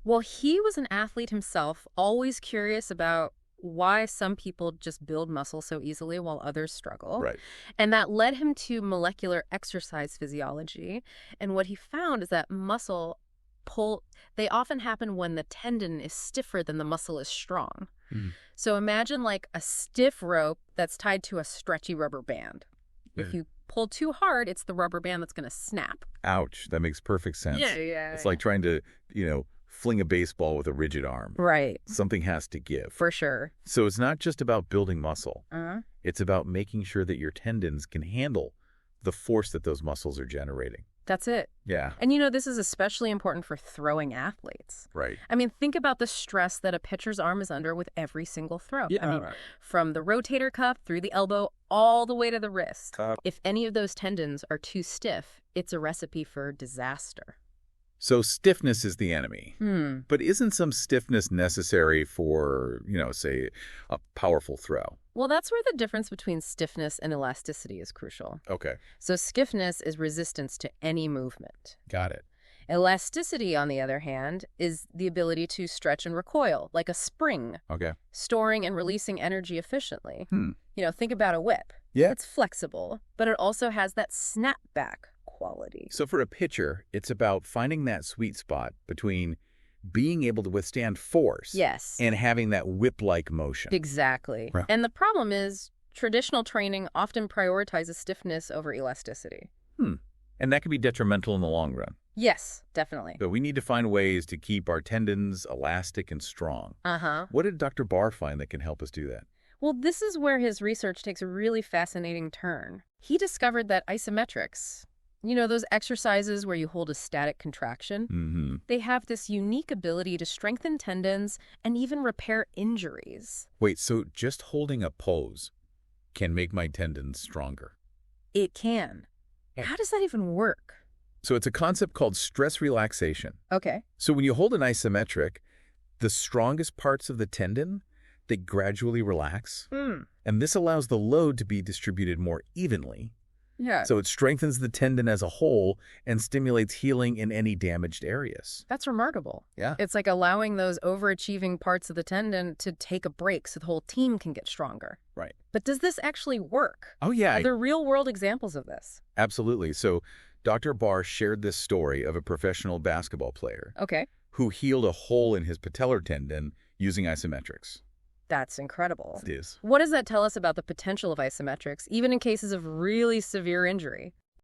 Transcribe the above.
Well, he was an athlete himself, always curious about why some people just build muscle so easily while others struggle. Right. And that led him to molecular exercise physiology. And what he found is that muscle pull, they often happen when the tendon is stiffer than the muscle is strong. Mm. So imagine like a stiff rope that's tied to a stretchy rubber band. If you pull too hard, it's the rubber band that's going to snap. Ouch. That makes perfect sense. Yeah. It's like trying to, fling a baseball with a rigid arm. Right. Something has to give. For sure. So it's not just about building muscle. Uh-huh. It's about making sure that your tendons can handle the force that those muscles are generating. That's it. Yeah. And this is especially important for throwing athletes. Right. I mean, think about the stress that a pitcher's arm is under with every single throw. Yeah. I mean, from the rotator cuff through the elbow all the way to the wrist. If any of those tendons are too stiff, it's a recipe for disaster. So stiffness is the enemy. But isn't some stiffness necessary for, say, a powerful throw? Well, that's where the difference between stiffness and elasticity is crucial. Okay. So stiffness is resistance to any movement. Got it. Elasticity, on the other hand, is the ability to stretch and recoil, like a spring, Okay. storing and releasing energy efficiently. Think about a whip. Yeah. It's flexible, but it also has that snapback quality. So for a pitcher, it's about finding that sweet spot between being able to withstand force Yes. and having that whip-like motion. Exactly. Right. And the problem is traditional training often prioritizes stiffness over elasticity. And that can be detrimental in the long run. Yes, definitely. So we need to find ways to keep our tendons elastic and strong. Uh-huh. What did Dr. Baar find that can help us do that? Well, this is where his research takes a really fascinating turn. He discovered that isometrics, those exercises where you hold a static contraction, they have this unique ability to strengthen tendons and even repair injuries. Wait, so just holding a pose can make my tendons stronger? It can. How does that even work? So it's a concept called stress relaxation. Okay. So when you hold an isometric, the strongest parts of the tendon, they gradually relax. And this allows the load to be distributed more evenly. Yeah. So it strengthens the tendon as a whole and stimulates healing in any damaged areas. That's remarkable. Yeah. It's like allowing those overachieving parts of the tendon to take a break so the whole team can get stronger. Right. But does this actually work? Oh, yeah. Are there real-world examples of this? Absolutely. So Dr. Baar shared this story of a professional basketball player Okay. who healed a hole in his patellar tendon using isometrics. That's incredible. It is. What does that tell us about the potential of isometrics, even in cases of really severe injury?